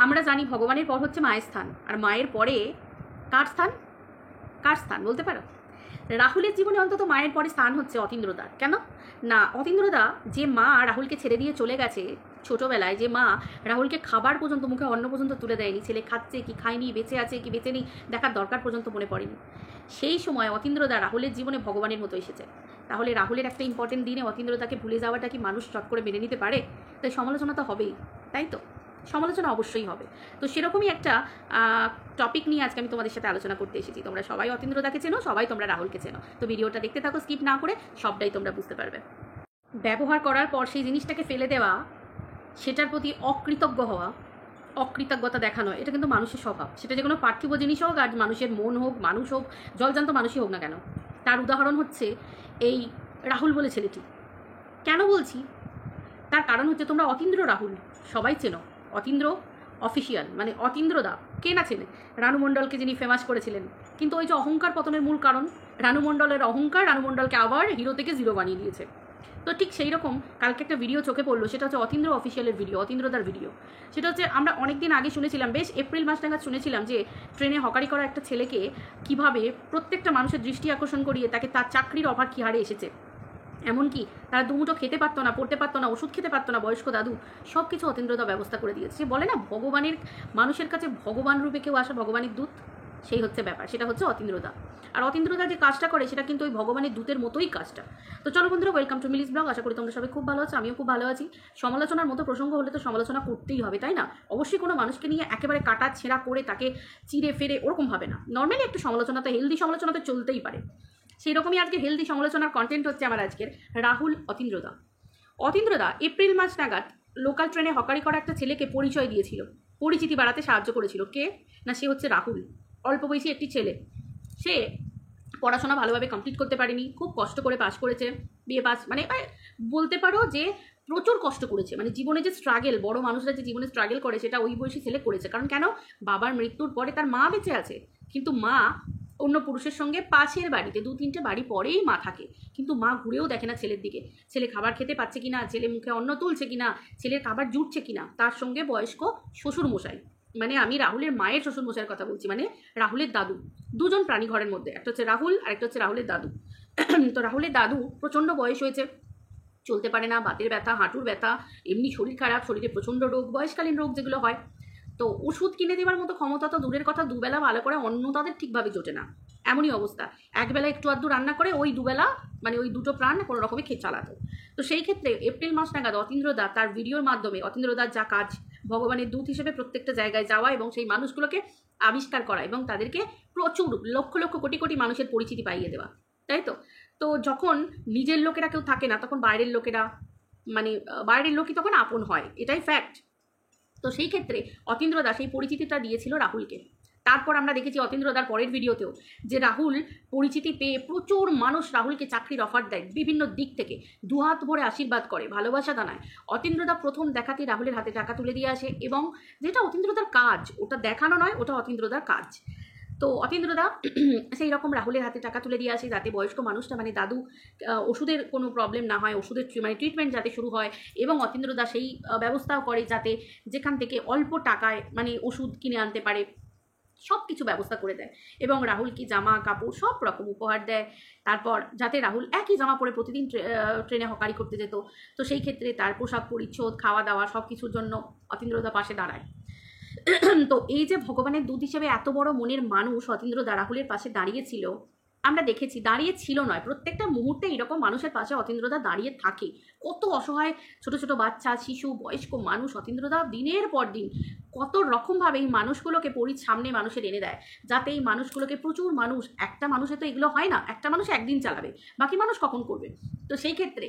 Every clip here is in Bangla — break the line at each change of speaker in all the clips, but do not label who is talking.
আমরা জানি ভগবানের পর হচ্ছে মায়ের স্থান, আর মায়ের পরে কার স্থান? কার স্থান বলতে পারো? রাহুলের জীবনে অন্তত মায়ের পরে স্থান হচ্ছে অতীন্দ্রদার। কেন না? অতীন্দ্রদা যে মা রাহুলকে ছেড়ে দিয়ে চলে গেছে ছোটোবেলায়, যে মা রাহুলকে খাবার পর্যন্ত, মুখে অন্ন পর্যন্ত তুলে দেয়নি, ছেলে খাচ্ছে কি খায়নি, বেঁচে আছে কি বেঁচে নেই দেখার দরকার পর্যন্ত মনে পড়েনি, সেই সময় অতীন্দ্রদা রাহুলের জীবনে ভগবানের মতো এসেছে। তাহলে রাহুলের একটা ইম্পর্টেন্ট দিনে অতীন্দ্রদাকে ভুলে যাওয়াটা কি মানুষ চট করে মেনে নিতে পারে? তাই সমালোচনা তো হবেই, তাই তো? সমালোচনা অবশ্যই হবে। তো সেরকমই একটা টপিক নিয়ে আজকে আমি তোমাদের সাথে আলোচনা করতে এসেছি। তোমরা সবাই অতীন্দ্রদাকে চেনো, সবাই তোমরা রাহুলকে চেনো, তো ভিডিওটা দেখতে থাকো, স্কিপ না করে, সবটাই তোমরা বুঝতে পারবে। ব্যবহার করার পর সেই জিনিসটাকে ফেলে দেওয়া, সেটার প্রতি অকৃতজ্ঞ হওয়া, অকৃতজ্ঞতা দেখানো, এটা কিন্তু মানুষের স্বভাব। সেটা যে কোনো পার্থিব জিনিস হোক, আর মানুষের মন হোক, মানুষ হোক, জলজান্ত মানুষই হোক না কেন। তার উদাহরণ হচ্ছে এই রাহুল বলে ছেলেটি। কেন বলছি? তার কারণ হচ্ছে তোমরা অতীন্দ্র রাহুল সবাই চেনো, অতীন্দ্র অফিসিয়াল মানে অতীন্দ্রদা কে না চেনে? রানু মণ্ডলকে যিনি ফেমাস করেছিলেন। কিন্তু ওই যে অহংকার পতনের মূল কারণ রানু মণ্ডলের অহংকার, রানু মণ্ডলকে আবার হিরো থেকে জিরো বানিয়ে দিয়েছে। তো ঠিক সেই রকম কালকে একটা ভিডিও চোখে পড়লো, সেটা হচ্ছে অতীন্দ্র অফিসিয়ালের ভিডিও, অতীন্দ্রদার ভিডিও। সেটা হচ্ছে আমরা অনেক দিন আগে শুনেছিলাম, বেশ এপ্রিল মাস নাগাদ শুনেছিলাম, যে ট্রেনে হকারি করা একটা ছেলেকে কিভাবে প্রত্যেকটা মানুষের দৃষ্টি আকর্ষণ করিয়ে তাকে তার চাকরির অফার কী হারে এসেছে। এমনকি তারা দুমুটো খেতে পারতো না, পড়তে পারতো না, ওষুধ খেতে পারতো না, বয়স্ক দাদু, সব কিছু অতীন্দ্রদা ব্যবস্থা করে দিয়েছে। সে বলে না ভগবানের, মানুষের কাছে ভগবান রূপে কেউ আসা, ভগবানের দূত, সেই হচ্ছে ব্যাপার, সেটা হচ্ছে অতীন্দ্রদা। আর অতীন্দ্রদা যে কাজটা করে সেটা কিন্তু ওই ভগবানের দূতের মতোই কাজটা। তো চলো বন্ধুরা, ওয়েলকাম টু মিলিস ব্লগ। আশা করি তোমরা সবাই খুব ভালো আছো, আমিও খুব ভালো আছি। সমালোচনার মতো প্রসঙ্গ হলে তো সমালোচনা করতেই হবে, তাই না? অবশ্যই কোনো মানুষকে নিয়ে একেবারে কাটা ছেঁড়া করে তাকে চিড়ে ফেরে ওরকম হবে না। নর্মালি একটু সমালোচনাতে, হেলদি সমালোচনাতে চলতেই পারে। সেই রকমই আজকে হেলদি সমালোচনার কন্টেন্ট হচ্ছে আমার আজকের রাহুল অতীন্দ্রদা। অতীন্দ্রদা এপ্রিল মাস নাগাদ লোকাল ট্রেনে হকারি করা একটা ছেলেকে পরিচয় দিয়েছিল, পরিচিতি বাড়াতে সাহায্য করেছিল। কে না? সে হচ্ছে রাহুল। অল্প বয়সী একটি ছেলে, সে পড়াশোনা ভালোভাবে কমপ্লিট করতে পারেনি, খুব কষ্ট করে পাশ করেছে, বিএ পাস, মানে বলতে পারো যে প্রচুর কষ্ট করেছে। মানে জীবনে যে স্ট্রাগেল, বড় মানুষরা যে জীবনে স্ট্রাগল করে সেটা ওই বয়সী ছেলে করেছে। কারণ কেন? বাবার মৃত্যুর পরে তার মা বেঁচে আছে, কিন্তু মা অন্য পুরুষের সঙ্গে পাশের বাড়িতে, 2-3টে বাড়ি পরেই মা থাকে, কিন্তু মা ঘুরেও দেখে না ছেলের দিকে। ছেলে খাবার খেতে পাচ্ছে কিনা, ছেলে মুখে অন্ন তুলছে কিনা, ছেলের খাবার জুটছে কিনা। তার সঙ্গে বয়স্ক শ্বশুর মশাই, মানে আমি রাহুলের মায়ের শ্বশুর মশাইয়ের কথা বলছি, মানে রাহুলের দাদু। দুজন প্রাণী ঘরের মধ্যে, একটা হচ্ছে রাহুল আর একটা হচ্ছে রাহুলের দাদু। তো রাহুলের দাদু প্রচণ্ড বয়স হয়েছে, চলতে পারে না, বাতের ব্যথা, হাঁটুর ব্যথা, এমনি শরীর খারাপ, শরীরে প্রচণ্ড রোগ, বয়সকালীন রোগ যেগুলো হয়। তো ওষুধ কিনে দেওয়ার মতো ক্ষমতা তো দূরের কথা, দুবেলা ভালো করে অন্ন তাদের ঠিকভাবে জোটে না, এমনই অবস্থা। একবেলা একটু আধটু রান্না করে ওই দুবেলা, মানে ওই দুটো প্রাণ কোনো রকমে খেয়ে চালাতো। তো সেই ক্ষেত্রে এপ্রিল মাস নাগাদ অতীন্দ্রদা তার ভিডিওর মাধ্যমে, অতীন্দ্রদার যা কাজ, ভগবানের দূত হিসেবে প্রত্যেকটা জায়গায় যাওয়া এবং সেই মানুষগুলোকে আবিষ্কার করা এবং তাদেরকে প্রচুর লক্ষ লক্ষ কোটি কোটি মানুষের পরিচিতি পাইয়ে দেওয়া, তাই তো? তো যখন নিজের লোকেরা কেউ থাকে না, তখন বাইরের লোকেরা, মানে বাইরের লোকই তখন আপন হয়, এটাই ফ্যাক্ট। তো সেই ক্ষেত্রে অতীন্দ্রদা সেই পরিচিতিটা দিয়েছিল রাহুলকে। তারপর আমরা দেখেছি অতীন্দ্রদার পরের ভিডিওতেও যে রাহুল পরিচিতি পেয়ে প্রচুর মানুষ রাহুলকে চাকরির অফার দেয়, বিভিন্ন দিক থেকে দুহাত ভরে আশীর্বাদ করে, ভালোবাসা জানায়। অতীন্দ্রদা প্রথম দেখাতেই রাহুলের হাতে টাকা তুলে দিয়ে আসে, এবং যেটা অতীন্দ্রদার কাজ, ওটা দেখানো নয়, ওটা অতীন্দ্রদার কাজ। তো অতীন্দ্রদা সেই রকম রাহুলের হাতে টাকা তুলে দিয়ে আসে, যাতে বয়স্ক মানুষটা, মানে দাদু, ওষুধের কোনো প্রবলেম না হয়, ওষুধের মানে ট্রিটমেন্ট যাতে শুরু হয়, এবং অতীন্দ্রদা সেই ব্যবস্থাও করে যাতে যেখান থেকে অল্প টাকায় মানে ওষুধ কিনে আনতে পারে, সব কিছু ব্যবস্থা করে দেয়। এবং রাহুলকে জামা কাপড় সব রকম উপহার দেয়। তারপর যাতে রাহুল একই জামা পরে প্রতিদিন ট্রেনে হকারি করতে যেত, তো সেই ক্ষেত্রে তার পোশাক পরিচ্ছদ, খাওয়া দাওয়া সব কিছুর জন্য অতীন্দ্রদা পাশে দাঁড়ায়। তো এই যে ভগবানের দূত হিসেবে এত বড় মনের মানুষ অতীন্দ্রদা রাহুলের পাশে দাঁড়িয়েছিল, আমরা দেখেছি, দাঁড়িয়ে ছিল নয়, প্রত্যেকটা মুহূর্তে এরকম মানুষের পাশে অতীন্দ্রদা দাঁড়িয়ে থাকে। কত অসহায় ছোট ছোট বাচ্চা, শিশু, বয়স্ক মানুষ অতীন্দ্রদা দিনের পর দিন কত রকমভাবে এই মানুষগুলোকে সামনে মানুষের এনে দেয়, যাতে এই মানুষগুলোকে প্রচুর মানুষ, একটা মানুষে তো এগুলো হয় না, একটা মানুষ একদিন চালাবে, বাকি মানুষ কখন করবে? তো সেই ক্ষেত্রে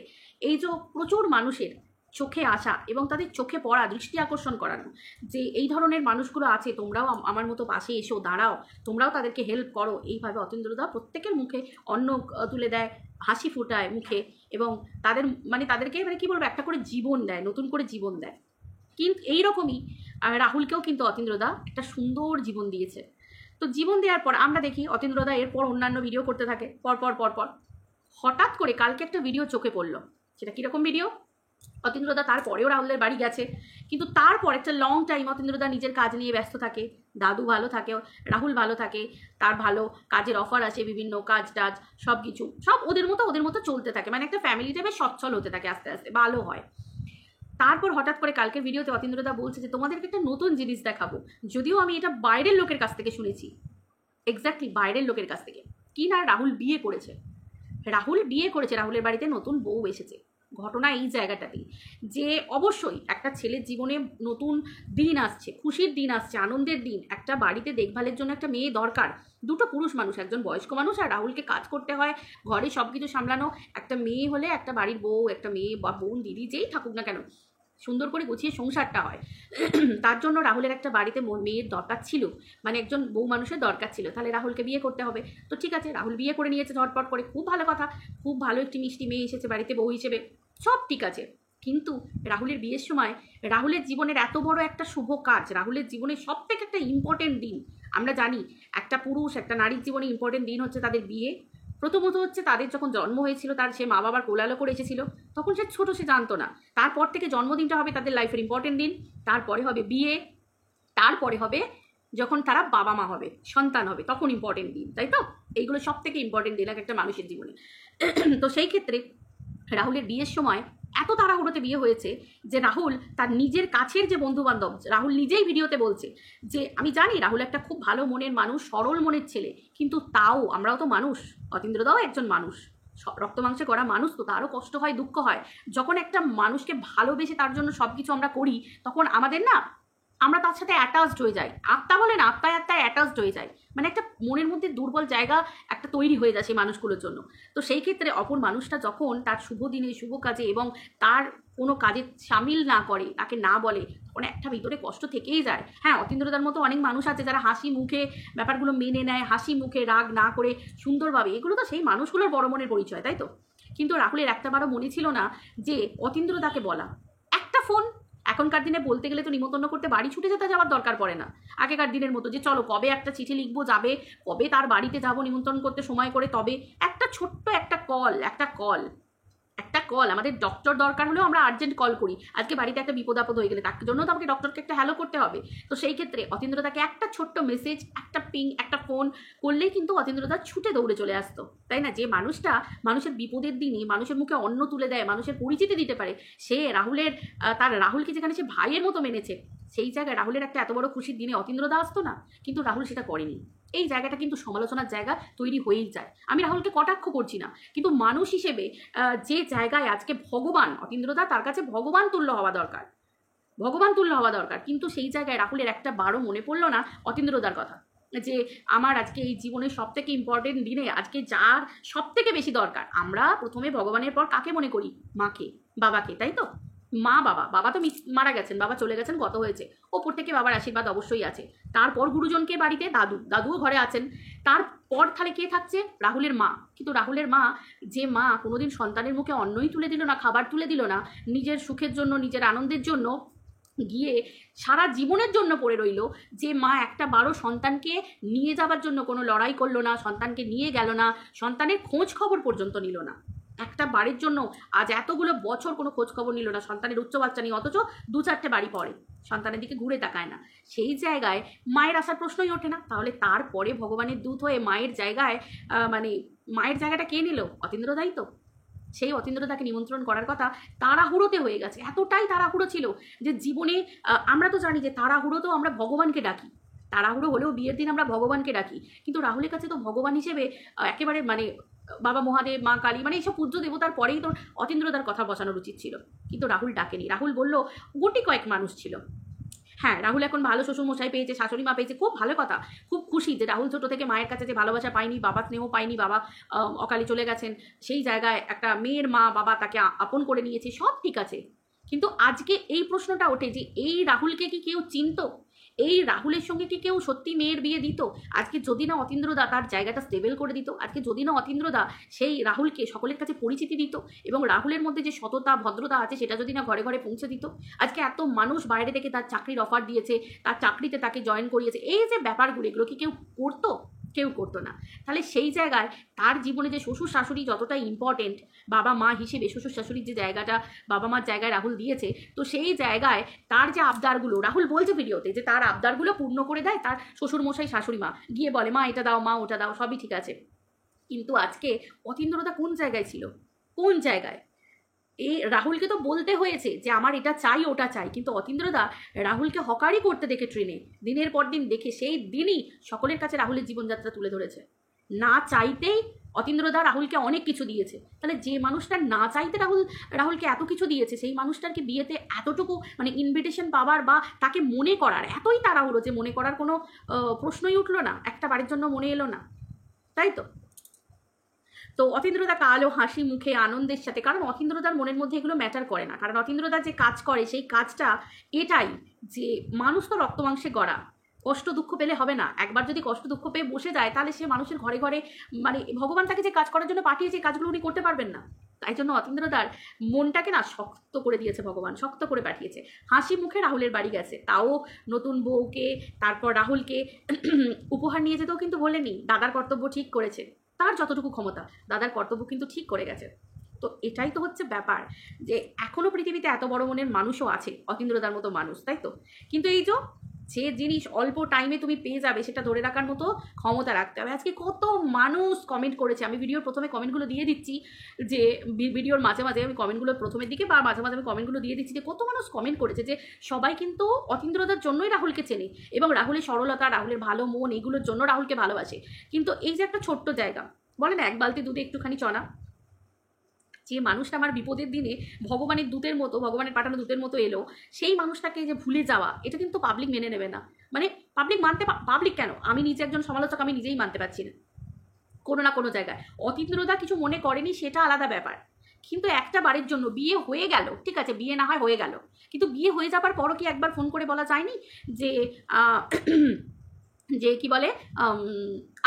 এই যে প্রচুর মানুষের চোখে আসা এবং তাদের চোখে পড়া, দৃষ্টি আকর্ষণ করানো, যে এই ধরনের মানুষগুলো আছে, তোমরাও আমার মতো পাশে এসো, দাঁড়াও, তোমরাও তাদেরকে হেল্প করো, এইভাবে অতীন্দ্রদা প্রত্যেকের মুখে অন্ন তুলে দেয়, হাসি ফোটায় মুখে, এবং তাদের মানে তাদেরকে মানে কী বলবো, একটা করে জীবন দেয়, নতুন করে জীবন দেয়। কিন্তু এইরকমই রাহুলকেও কিন্তু অতীন্দ্রদা একটা সুন্দর জীবন দিয়েছে। তো জীবন দেওয়ার পর আমরা দেখি অতীন্দ্রদা এরপর অন্যান্য ভিডিও করতে থাকে, পরপর হঠাৎ করে কালকে একটা ভিডিও চোখে পড়লো। সেটা কীরকম ভিডিও? অতীন্দ্রদা তারপরেও রাহুলের বাড়ি গেছে, কিন্তু তারপর একটা লং টাইম অতীন্দ্রদা নিজের কাজ নিয়ে ব্যস্ত থাকে, দাদু ভালো থাকে, রাহুল ভালো থাকে, তার ভালো কাজের অফার আসে, বিভিন্ন কাজ টাজ সব কিছু সব ওদের মতো চলতে থাকে, মানে একটা ফ্যামিলিটা বেশ সচ্ছল হতে থাকে, আস্তে আস্তে ভালো হয়। তারপর হঠাৎ করে কালকের ভিডিওতে অতীন্দ্রদা বলছে যে তোমাদেরকে একটা নতুন জিনিস দেখাবো, যদিও আমি এটা বাইরের লোকের কাছ থেকে শুনেছি, এক্স্যাক্টলি বাইরের লোকের কাছ থেকে, কি না রাহুল বিয়ে করেছে, রাহুলের বাড়িতে নতুন বউ এসেছে। ঘটনা এই জায়গাটাতেই যে অবশ্যই একটা ছেলের জীবনে নতুন দিন আসছে, খুশির দিন আসছে, আনন্দের দিন, একটা বাড়িতে দেখভালের জন্য একটা মেয়ে দরকার, দুটো পুরুষ মানুষ, একজন বয়স্ক মানুষ আর রাহুলকে কাজ করতে হয়, ঘরে সব কিছু সামলানো, একটা মেয়ে হলে একটা বাড়ির বউ, একটা মেয়ে বা বোন দিদি যেই থাকুক না কেন সুন্দর করে গুছিয়ে সংসারটা হয়। তার জন্য রাহুলের একটা বাড়িতে মেয়ের দরকার ছিল, মানে একজন বউ মানুষের দরকার ছিল, তাহলে রাহুলকে বিয়ে করতে হবে। তো ঠিক আছে, রাহুল বিয়ে করে নিয়েছে ঝটপট করে, খুব ভালো কথা, খুব ভালো একটি মিষ্টি মেয়ে এসেছে বাড়িতে বউ হিসেবে, সব ঠিক আছে। কিন্তু রাহুলের বিয়ের সময় রাহুলের জীবনের এত বড় একটা শুভ কাজ, রাহুলের জীবনের সব থেকে একটা ইম্পর্টেন্ট দিন, আমরা জানি একটা পুরুষ একটা নারীর জীবনে ইম্পর্টেন্ট দিন হচ্ছে তাদের বিয়ে। প্রথমত হচ্ছে তাদের যখন জন্ম হয়েছিল, তার সে মা বাবার কোলালো করে এসেছিল, তখন সে ছোট, সে জানতো না। তারপর থেকে জন্মদিনটা হবে তাদের লাইফের ইম্পর্টেন্ট দিন, তারপরে হবে বিয়ে, তারপরে হবে যখন তারা বাবা মা হবে, সন্তান হবে, তখন ইম্পর্টেন্ট দিন, তাই তো? এইগুলো সব থেকে ইম্পর্টেন্ট দিন একটা মানুষের জীবনে। তো সেই ক্ষেত্রে রাহুলের বিয়ের সময় এত তাড়াহুড়োতে বিয়ে হয়েছে যে রাহুল তার নিজের কাছের যে বন্ধু বান্ধব, রাহুল নিজেই ভিডিওতে বলছে যে আমি জানি রাহুল একটা খুব ভালো মনের মানুষ, সরল মনের ছেলে, কিন্তু তাও আমরাও তো মানুষ, অতীন্দ্রদাও একজন মানুষ, রক্ত মাংসে করা মানুষ, তো তারও কষ্ট হয়, দুঃখ হয়। যখন একটা মানুষকে ভালোবেসে তার জন্য সব কিছু আমরা করি, তখন আমাদের না, আমরা তার সাথে অ্যাটাচড হয়ে যাই, আত্মা বলে না, আত্মায় অ্যাটাচড হয়ে যায়, মানে একটা মনের মধ্যে দুর্বল জায়গা একটা তৈরি হয়ে যায় সেই মানুষগুলোর জন্য। তো সেই ক্ষেত্রে অপর মানুষটা যখন তার শুভ দিনে শুভ কাজে এবং তার কোনো কাজে সামিল না করে, তাকে না বলে, তখন একটা ভিতরে কষ্ট থেকেই যায়। হ্যাঁ, অতীন্দ্রদার মতো অনেক মানুষ আছে যারা হাসি মুখে ব্যাপারগুলো মেনে নেয়, হাসি মুখে রাগ না করে সুন্দরভাবে, এগুলো তো সেই মানুষগুলোর বড় মনের পরিচয়, তাই তো? কিন্তু রাহুলের একটাবারও মনে ছিল না যে অতীন্দ্রদাকে বলা, একটা ফোন, এখনকার দিনে বলতে গেলে তো নিমন্ত্রণ করতে বাড়ি ছুটে যেতে যাওয়ার দরকার পড়ে না, আগেকার দিনের মতো যে চলো কবে একটা চিঠি লিখবো যাবে, কবে তার বাড়িতে যাবো নিমন্ত্রণ করতে সময় করে, তবে একটা ছোট্ট একটা কল আমাদের ডক্টর দরকার হলেও আমরা আর্জেন্ট কল করি, আজকে বাড়িতে একটা বিপদ আপদ হয়ে গেলে তার জন্য তো আমাকে ডক্টরকে একটা হ্যালো করতে হবে। তো সেই ক্ষেত্রে অতীন্দ্রদাকে একটা ছোট্ট মেসেজ, একটা পিং, একটা ফোন করলেই কিন্তু অতীন্দ্রদা ছুটে দৌড়ে চলে আসতো, তাই না? যে মানুষটা মানুষের বিপদের দিনই মানুষের মুখে অন্ন তুলে দেয়, মানুষের পরিচিতি দিতে পারে, সে রাহুলকে যেখানে সে ভাইয়ের মতো মেনেছে, সেই জায়গায় রাহুলের একটা এত বড় খুশির দিনে অতীন্দ্রদা আসতো না, কিন্তু রাহুল সেটা করেনি। এই জায়গাটা কিন্তু সমালোচনার জায়গা তৈরি হয়েই যায়। আমি রাহুলকে কটাক্ষ করছি না, কিন্তু মানুষ হিসেবে যে জায়গায় আজকে ভগবান, অতীন্দ্রদা তার কাছে ভগবান তুল্য হওয়া দরকার, কিন্তু সেই জায়গায় রাহুলের একটা বারও মনে পড়লো না অতীন্দ্রদার কথা, যে আমার আজকে এই জীবনের সব থেকে ইম্পর্টেন্ট দিনে আজকে যার সব থেকে বেশি দরকার, আমরা প্রথমে ভগবানের পর কাকে মনে করি? মাকে, বাবাকে, তাই তো? বাবা তো মারা গেছেন, বাবা চলে গেছেন, গত হয়েছে, ওপর থেকে বাবার আশীর্বাদ অবশ্যই আছে, তারপর গুরুজনকে বাড়িতে দাদুও ঘরে আছেন, তারপর তাহলে কে থাকছে? রাহুলের মা। কিন্তু রাহুলের মা, যে মা কোনোদিন সন্তানের মুখে অন্নই তুলে দিল না, খাবার তুলে দিল না, নিজের সুখের জন্য, নিজের আনন্দের জন্য গিয়ে সারা জীবনের জন্য পড়ে রইল, যে মা একটা বারো সন্তানকে নিয়ে যাবার জন্য কোনো লড়াই করলো না, সন্তানকে নিয়ে গেল না, সন্তানের খোঁজ খবর পর্যন্ত নিল না, একটা বাড়ির জন্য আজ এতগুলো বছর কোনো খোঁজ খবর নিল না, সন্তানের উচ্চ বাচ্চা নিয়ে, অথচ 2-4টে বাড়ি পড়ে, সন্তানের দিকে ঘুরে তাকায় না, সেই জায়গায় মায়ের আসার প্রশ্নই ওঠে না। তাহলে তারপরে ভগবানের দূত হয়ে মায়ের জায়গায় মায়ের জায়গাটা কে নিল? অতীন্দ্রদাই তো। সেই অতীন্দ্রদাকে নিমন্ত্রণ করার কথা তাড়াহুড়োতে হয়ে গেছে, এতটাই তাড়াহুড়ো ছিল যে জীবনে আমরা তো জানি যে তাড়াহুড়োতেও আমরা ভগবানকে ডাকি, তাড়াহুড়ো হলেও বিয়ের দিন আমরা ভগবানকে ডাকি, কিন্তু রাহুলের কাছে তো ভগবান হিসেবে একেবারে মানে বাবা মহাদেব, মা কালী, মানে এইসব পূজ্য দেবতার পরেই তো অতীন্দ্রদার কথা বসানোর উচিত ছিল, কিন্তু রাহুল ডাকেনি। রাহুল বলল গুটি কয়েক মানুষ ছিল। হ্যাঁ, রাহুল এখন ভালো শ্বশুরমশাই পেয়েছে, শাশুড়ি মা পেয়েছে, খুব ভালো কথা, খুব খুশি যে রাহুল ছোটো থেকে মায়ের কাছে যে ভালোবাসা পায়নি, বাবা স্নেহ পায়নি, বাবা অকালে চলে গেছেন, সেই জায়গায় একটা মেয়ের মা বাবা তাকে আপন করে নিয়েছে, সব ঠিক আছে। কিন্তু আজকে এই প্রশ্নটা ওঠে যে এই রাহুলকে কি কেউ চিনত? এই রাহুলের সঙ্গে কি কেউ সত্যি মেয়ের বিয়ে দিত? আজকে যদি না অতীন্দ্রদা তার জায়গাটা স্টেবল করে দিত, আজকে যদি না অতীন্দ্রদা সেই রাহুলকে সকলের কাছে পরিচিতি দিত, এবং রাহুলের মধ্যে যে সততা ভদ্রতা আছে সেটা যদি না ঘরে ঘরে পৌঁছে দিত, আজকে এত মানুষ বাইরে থেকে তার চাকরির অফার দিয়েছে, তার চাকরিতে তাকে জয়েন করিয়েছে, এই যে ব্যাপারগুলো, এগুলো কি কেউ করতো? কেউ করতো না। তাহলে সেই জায়গায় তার জীবনে যে শ্বশুর শাশুড়ি যতটা ইম্পর্টেন্ট, বাবা মা হিসেবে শ্বশুর শাশুড়ির যে জায়গাটা বাবা মার জায়গায় রাহুল দিয়েছে, তো সেই জায়গায় তার যে আবদারগুলো, রাহুল বলছে ভিডিওতে যে তার আবদারগুলো পূর্ণ করে দেয় তার শ্বশুর মশাই শাশুড়ি মা, গিয়ে বলে মা এটা দাও, মা ওটা দাও, সবই ঠিক আছে। কিন্তু আজকে অতীন্দ্রদা কোন জায়গায় ছিল? কোন জায়গায়? এই রাহুলকে তো বলতে হয়েছে যে আমার এটা চাই ওটা চাই, কিন্তু অতীন্দ্রদা রাহুলকে হকারি করতে দেখে ট্রেনে দিনের পর দিন দেখে সেই দিনই সকলের কাছে রাহুলের জীবনযাত্রা তুলে ধরেছে। না চাইতেই অতীন্দ্রদা রাহুলকে অনেক কিছু দিয়েছে। তাহলে যে মানুষটা না চাইতে রাহুলকে এত কিছু দিয়েছে, সেই মানুষটার কি বিয়েতে এতটুকু মানে ইনভিটেশন পাওয়ার বা তাকে মনে করার এতই তাড়াহুড়ো যে মনে করার কোনো প্রশ্নই উঠলো না, একটা বাড়ির জন্য মনে এলো না, তাই তো? তো অতীন্দ্রদা কালো হাসি মুখে আনন্দের সাথে, কারণ অতীন্দ্রদার মনের মধ্যে এগুলো ম্যাটার করে না, কারণ অতীন্দ্রদা যে কাজ করে সেই কাজটা এটাই যে মানুষ তো রক্ত মাংসে গড়া, কষ্ট দুঃখ পেলে হবে না। একবার যদি কষ্ট দুঃখ পেয়ে বসে যায় তাহলে সে মানুষের ঘরে ঘরে মানে ভগবান তাকে যে কাজ করার জন্য পাঠিয়েছে কাজগুলো উনি করতে পারবেন না। তাই জন্য অতীন্দ্রদার মনটাকে না শক্ত করে দিয়েছে ভগবান, শক্ত করে পাঠিয়েছে। হাসি মুখে রাহুলের বাড়ি গেছে, তাও নতুন বউকে তারপর রাহুলকে উপহার নিয়ে যেতেও কিন্তু বলেনি, দাদার কর্তব্য ঠিক করেছে, তার যতটুকু ক্ষমতা দাদার কর্তব্য কিন্তু ঠিক করে গেছে। তো এটাই তো হচ্ছে ব্যাপার, যে এখনও পৃথিবীতে এত বড় মনের মানুষও আছে অতীন্দ্রদার মতো মানুষ, তাই তো? কিন্তু এই যে জিনিস অল্প টাইমে তুমি পেয়ে যাবে সেটা ধরে রাখার মতো ক্ষমতা রাখতে হবে। আজকে কত মানুষ কমেন্ট করেছে, আমি ভিডিওর প্রথমে কমেন্টগুলো দিয়ে দিচ্ছি, যে ভিডিওর মাঝে মাঝে আমি কমেন্টগুলো প্রথমের দিকে বা মাঝে মাঝে আমি কমেন্টগুলো দিয়ে দিচ্ছি, যে কত মানুষ কমেন্ট করেছে যে সবাই কিন্তু অতীন্দ্রদার জন্যই রাহুলকে চেনে এবং রাহুলের সরলতা, রাহুলের ভালো মন, এগুলোর জন্য রাহুলকে ভালোবাসে। কিন্তু এই যে একটা ছোট্ট জায়গা, বলে না এক বালতি দুধে একটুখানি চনা, যে মানুষটা আমার বিপদের দিনে ভগবানের দূতের মতো, ভগবানের পাঠানো দূতের মতো এলো, সেই মানুষটাকে যে ভুলে যাওয়া, এটা কিন্তু পাবলিক মেনে নেবে না। মানে পাবলিক কেন, আমি নিজে একজন সমালোচক, আমি নিজেই মানতে পারছি না কোনো না কোনো জায়গায়। অতীন্দ্রদা কিছু মনে করেনি সেটা আলাদা ব্যাপার, কিন্তু একটা বাড়ির জন্য বিয়ে হয়ে গেল, ঠিক আছে বিয়ে না হয় হয়ে গেল, কিন্তু বিয়ে হয়ে যাবার পরও কি একবার ফোন করে বলা যায়নি যে যে কি বলে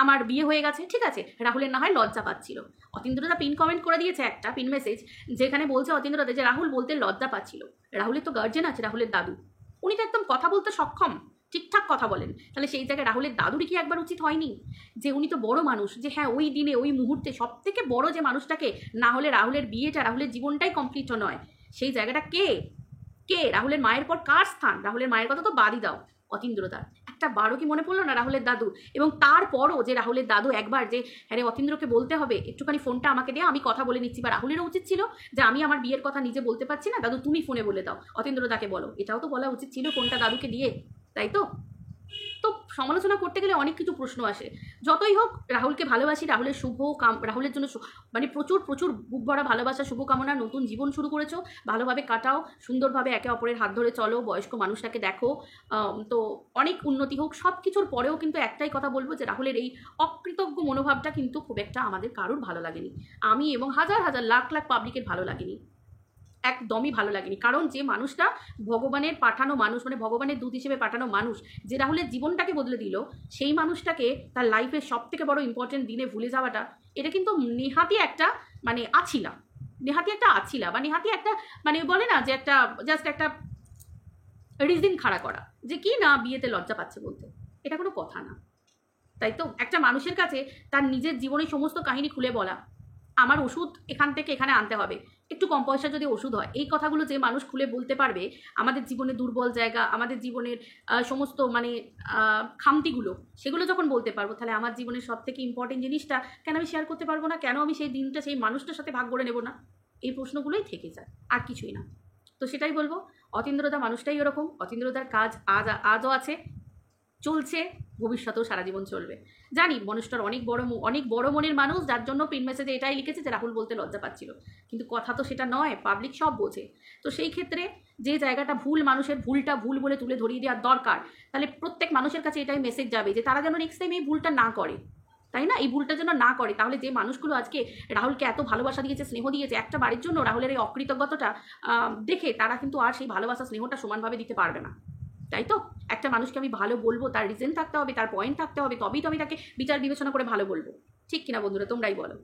আমার বিয়ে হয়ে গেছে? ঠিক আছে, রাহুলের না হয় লজ্জা পাচ্ছিল, অতীন্দ্রদা পিন কমেন্ট করে দিয়েছে একটা পিন মেসেজ, যেখানে বলছে অতীন্দ্রদা যে রাহুল বলতে লজ্জা পাচ্ছিল। রাহুলের তো গার্জেন আছে, রাহুলের দাদু, উনি তো একদম কথা বলতে সক্ষম, ঠিকঠাক কথা বলেন। তাহলে সেই জায়গায় রাহুলের দাদুরই কি একবার উচিত হয়নি যে উনি তো বড় মানুষ, যে হ্যাঁ ওই দিনে ওই মুহূর্তে সব থেকে বড় যে মানুষটাকে না হলে রাহুলের বিয়েটা, রাহুলের জীবনটাই কমপ্লিট নয়, সেই জায়গাটা কে? রাহুলের মায়ের পর কার স্থান? রাহুলের মায়ের কথা তো বাদই দাও, অতীন্দ্রদার একটা বারো কি মনে পড়লো না রাহুলের দাদু? এবং তারপরও যে রাহুলের দাদু একবার যে হ্যাঁ অতীন্দ্রকে বলতে হবে একটুখানি ফোনটা আমাকে দিয়ে আমি কথা বলে নিচ্ছি, বা রাহুলেরও উচিত ছিল যে আমি আমার বিয়ের কথা নিজে বলতে পারছি না, দাদু তুমি ফোনে বলে দাও, অতীন্দ্রদাকে বলো, এটাও তো বলা উচিত ছিল ফোনটা দাদুকে দিয়ে, তাই তো? তো সমালোচনা করতে গেলে অনেক কিছু প্রশ্ন আসে। যতই হোক রাহুলকে ভালোবাসি, রাহুলের রাহুলের জন্য মানে প্রচুর প্রচুর বুক ভরা ভালোবাসা, শুভকামনা। নতুন জীবন শুরু করেছো, ভালোভাবে কাটাও, সুন্দরভাবে একে অপরের হাত ধরে চলো, বয়স্ক মানুষটাকে দেখো, তো অনেক উন্নতি হোক। সব কিছুর পরেও কিন্তু একটাই কথা বলবো, যে রাহুলের এই অকৃতজ্ঞ মনোভাবটা কিন্তু খুব একটা আমাদের কারোর ভালো লাগেনি, আমি এবং হাজার হাজার লাখ লাখ পাবলিকের ভালো লাগেনি, একদমই ভালো লাগেনি। কারণ যে মানুষটা ভগবানের পাঠানো মানুষ, মানে ভগবানের দূত হিসেবে পাঠানো মানুষ, যে রাহুলের জীবনটাকে বদলে দিল, সেই মানুষটাকে তার লাইফের সব থেকে বড় ইম্পর্টেন্ট দিনে ভুলে যাওয়াটা, এটা কিন্তু নেহাতি একটা মানে আছিলা, বা নেহাতি একটা মানে বলে না যে একটা জাস্ট একটা রিজন খাড়া করা, যে কি না বিয়েতে লজ্জা পাচ্ছে বলতে, এটা কোনো কথা না, তাই তো? একটা মানুষের কাছে তার নিজের জীবনের সমস্ত কাহিনী খুলে বলা, আমার ওষুধ এখান থেকে এখানে আনতে হবে, একটু কম পয়সা যদি ওষুধ হয়, এই কথাগুলো যে মানুষ খুলে বলতে পারবে, আমাদের জীবনে দুর্বল জায়গা, আমাদের জীবনের সমস্ত মানে খামতিগুলো, সেগুলো যখন বলতে পারবো, তাহলে আমার জীবনের সব থেকে ইম্পর্টেন্ট জিনিসটা কেন আমি শেয়ার করতে পারবো না? কেন আমি সেই দিনটা সেই মানুষটার সাথে ভাগ করে নেব না? এই প্রশ্নগুলোই থেকে যায়, আর কিছুই না। তো সেটাই বলবো, অতীন্দ্রদা মানুষটাই ওরকম, অতীন্দ্রদার কাজ আজও আছে, চলছে, ভবিষ্যতেও সারা জীবন চলবে। জানি মানুষটার অনেক বড় মনের মানুষ, যার জন্য পিন মেসেজে এটাই লিখেছে যে রাহুল বলতে লজ্জা পাচ্ছিল, কিন্তু কথা তো সেটা নয়, পাবলিক সব বোঝে। তো সেই ক্ষেত্রে যে জায়গাটা ভুল, মানুষের ভুলটা ভুল বলে তুলে ধরিয়ে দেওয়ার দরকার, তাহলে প্রত্যেক মানুষের কাছে এটাই মেসেজ যাবে যে তারা যেন নেক্সট টাইম এই ভুলটা না করে, তাই না? এই ভুলটা যেন না করে। তাহলে যে মানুষগুলো আজকে রাহুলকে এত ভালোবাসা দিয়েছে, স্নেহ দিয়েছে, একটা বাড়ির জন্য রাহুলের এই অকৃতজ্ঞতাটা দেখে তারা কিন্তু আর সেই ভালোবাসা স্নেহটা সমানভাবে দিতে পারবে না, তাই তো? একটা মানুষকে আমি ভালো বলবো, তার রিজন থাকতে হবে, তার পয়েন্ট থাকতে হবে, তবেই তো আমি তাকে বিচার বিবেচনা করে ভালো বলবো, ঠিক কিনা বন্ধুরা? তোমরাই বলো।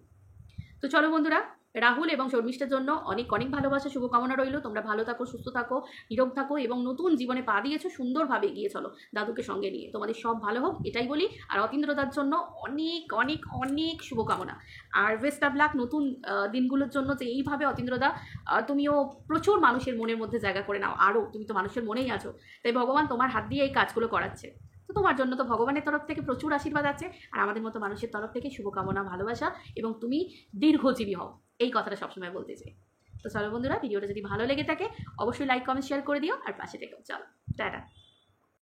তো চলো বন্ধুরা, রাহুল এবং শর্মিষ্ঠার জন্য অনেক অনেক ভালোবাসা, শুভকামনা রইল। তোমরা ভালো থাকো, সুস্থ থাকো, নীরব থাকো এবং নতুন জীবনে পা দিয়েছো, সুন্দরভাবে এগিয়ে চলো দাদুকে সঙ্গে নিয়ে। তোমাদের সব ভালো হোক এটাই বলি। আর অতীন্দ্রদার জন্য অনেক অনেক অনেক শুভকামনা। আর বেস্ট অফ লাক নতুন দিনগুলোর জন্য, যে এইভাবে অতীন্দ্রদা তুমিও প্রচুর মানুষের মনের মধ্যে জায়গা করে নাও। আরও তুমি তো মানুষের মনেই আছো, তাই ভগবান তোমার হাত দিয়ে এই কাজগুলো করাচ্ছে। তো তোমার জন্য তো ভগবানের তরফ থেকে প্রচুর আশীর্বাদ আছে, আর আমাদের মতো মানুষের তরফ থেকে শুভকামনা, ভালোবাসা, এবং তুমি দীর্ঘজীবী হও, এই কথাটা সবসময় বলতে চাই। তো চলো বন্ধুরা, ভিডিওটা যদি ভালো লেগে থাকে অবশ্যই লাইক, কমেন্ট, শেয়ার করে দিও, আর পাশে থেকেও। চলো টাটা।